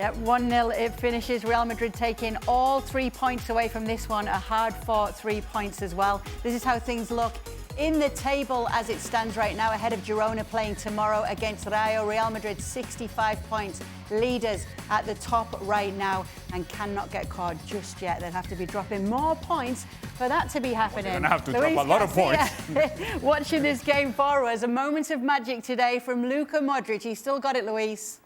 At 1-0 it finishes. Real Madrid taking all 3 points away from this one. A hard-fought 3 points as well. This is how things look in the table as it stands right now, ahead of Girona playing tomorrow against Rayo. Real Madrid 65 points, leaders at the top right now, and cannot get caught just yet. They'll have to be dropping more points for that to be happening. They're going to have to drop a lot of points. Watching this game for us, a moment of magic today from Luka Modric. He's still got it, Luis.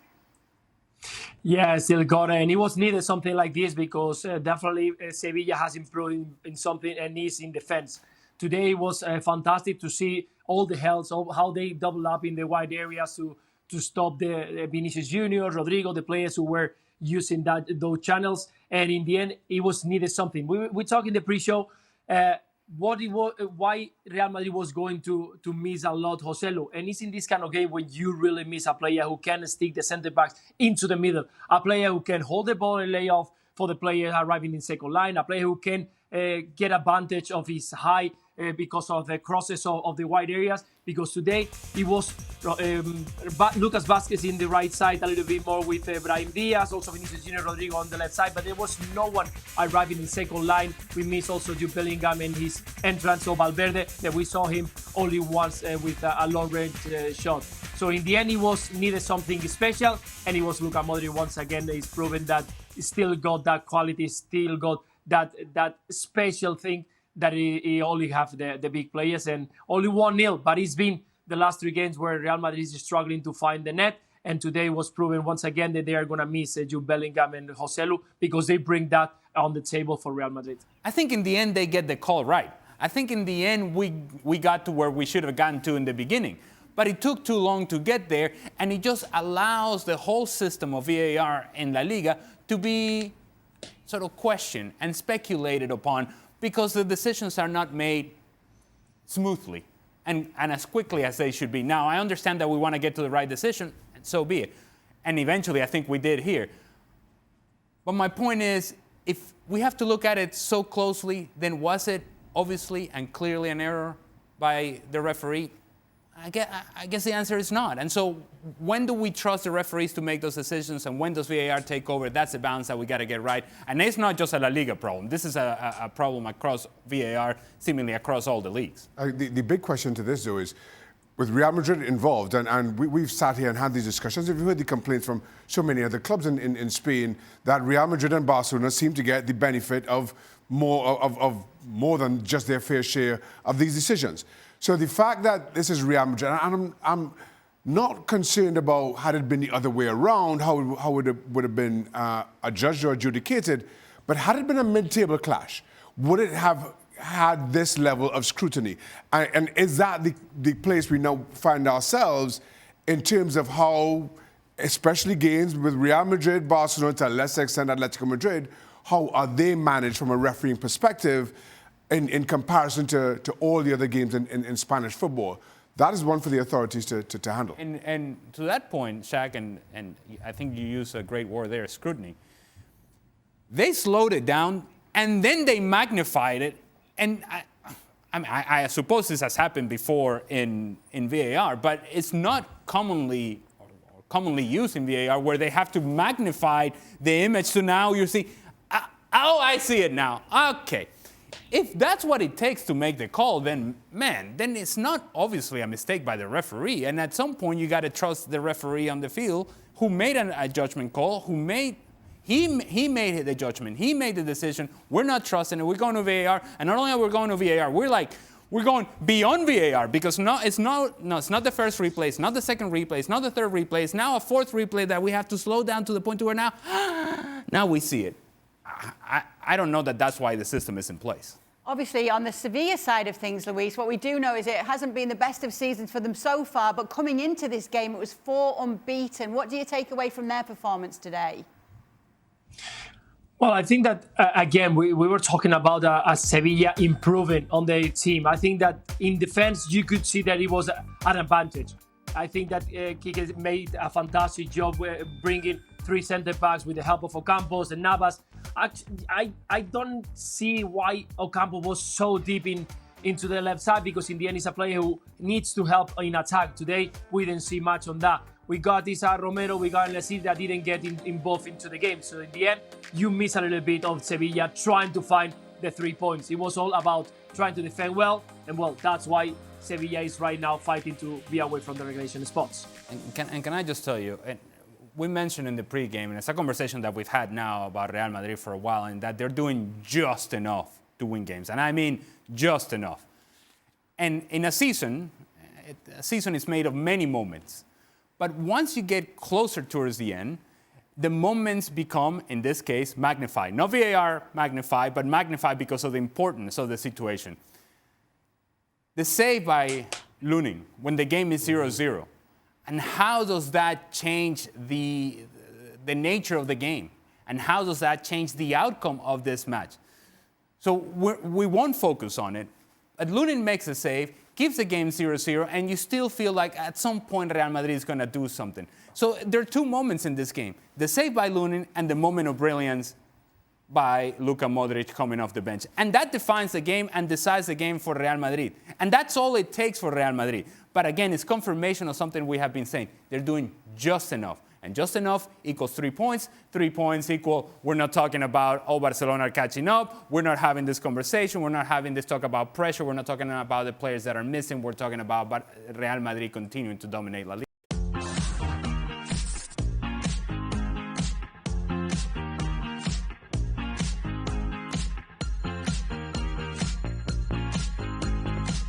Yeah, still got it. And it was needed something like this because definitely Sevilla has improved in something and is in defense. Today it was fantastic to see all the helps, how they double up in the wide areas to stop the Vinicius Junior, Rodrigo, the players who were using those channels. And in the end, it was needed something. We talked in the pre-show why Real Madrid was going to miss a lot Joselu. And it's in this kind of game when you really miss a player who can stick the centre-backs into the middle, a player who can hold the ball and lay off for the player arriving in second line, a player who can get advantage of his height because of the crosses of the wide areas. Because today it was Lucas Vázquez in the right side, a little bit more with Brahim Diaz, also Vinicius Junior, Rodrigo on the left side, but there was no one arriving in second line. We missed also Jude Bellingham and his entrance of Valverde, that we saw him only once with a long-range shot. So in the end, it was needed something special, and it was Luka Modric once again. He's proven that he still got that quality, still got that special thing that he only have the big players, and only 1-0. But it's been the last 3 games where Real Madrid is struggling to find the net, and today was proven once again that they are going to miss Jude Bellingham and Joselu because they bring that on the table for Real Madrid. I think in the end they get the call right. I think in the end we got to where we should have gotten to in the beginning. But it took too long to get there, and it just allows the whole system of VAR in La Liga to be sort of questioned and speculated upon, because the decisions are not made smoothly and as quickly as they should be. Now, I understand that we want to get to the right decision, and so be it. And eventually, I think we did here. But my point is, if we have to look at it so closely, then was it obviously and clearly an error by the referee? I guess the answer is not. And so when do we trust the referees to make those decisions, and when does VAR take over? That's the balance that we got to get right. And it's not just a La Liga problem. This is a problem across VAR, seemingly across all the leagues. The big question to this, though, is with Real Madrid involved, and we've sat here and had these discussions. If you've heard the complaints from so many other clubs in Spain, that Real Madrid and Barcelona seem to get the benefit of more than just their fair share of these decisions. So the fact that this is Real Madrid, and I'm not concerned about had it been the other way around, how it would have been adjudged or adjudicated, but had it been a mid-table clash, would it have had this level of scrutiny? And is that the place we now find ourselves in terms of how, especially games with Real Madrid, Barcelona, to a lesser extent Atletico Madrid, how are they managed from a refereeing perspective in comparison to all the other games in Spanish football? That is one for the authorities to handle. And to that point, Shaq, and I think you use a great word there, scrutiny. They slowed it down, and then they magnified it. And I suppose this has happened before in VAR, but it's not commonly used in VAR, where they have to magnify the image to now you see, oh, I see it now. Okay. If that's what it takes to make the call, then it's not obviously a mistake by the referee. And at some point, you got to trust the referee on the field who made a judgment call, he made the judgment, he made the decision. We're not trusting it. We're going to VAR, and not only are we going to VAR, we're going beyond VAR, because it's not the first replay, it's not the second replay, it's not the third replay, it's now a fourth replay that we have to slow down to the point where now we see it. I don't know that that's why the system is in place. Obviously, on the Sevilla side of things, Luis, what we do know is it hasn't been the best of seasons for them so far, but coming into this game, it was 4 unbeaten. What do you take away from their performance today? Well, I think that, again, we were talking about a Sevilla improving on their team. I think that in defense, you could see that it was an advantage. I think that Quique made a fantastic job bringing 3 centre-backs with the help of Ocampos and Navas. I don't see why Ocampo was so deep into the left side, because in the end he's a player who needs to help in attack. Today we didn't see much on that. we got this Romero, we got Leslie that didn't get involved into the game. So in the end, you miss a little bit of Sevilla trying to find the 3 points. It was all about trying to defend well, and well, that's why Sevilla is right now fighting to be away from the relegation spots. And can I just tell you, and we mentioned in the pregame, and it's a conversation that we've had now about Real Madrid for a while, and that they're doing just enough to win games. And I mean just enough. And in a season is made of many moments. But once you get closer towards the end, the moments become, in this case, magnified. Not VAR magnified, but magnified because of the importance of the situation. The save by Lunin when the game is 0-0. And how does that change the nature of the game? And how does that change the outcome of this match? So we won't focus on it. But Lunin makes a save, keeps the game 0-0, and you still feel like at some point Real Madrid is going to do something. So there are two moments in this game. The save by Lunin and the moment of brilliance by Luka Modric coming off the bench. And that defines the game and decides the game for Real Madrid. And that's all it takes for Real Madrid. But again, it's confirmation of something we have been saying. They're doing just enough. And just enough equals 3 points. 3 points equal, we're not talking about, oh, Barcelona are catching up. We're not having this conversation. We're not having this talk about pressure. We're not talking about the players that are missing. We're talking about Real Madrid continuing to dominate La Liga.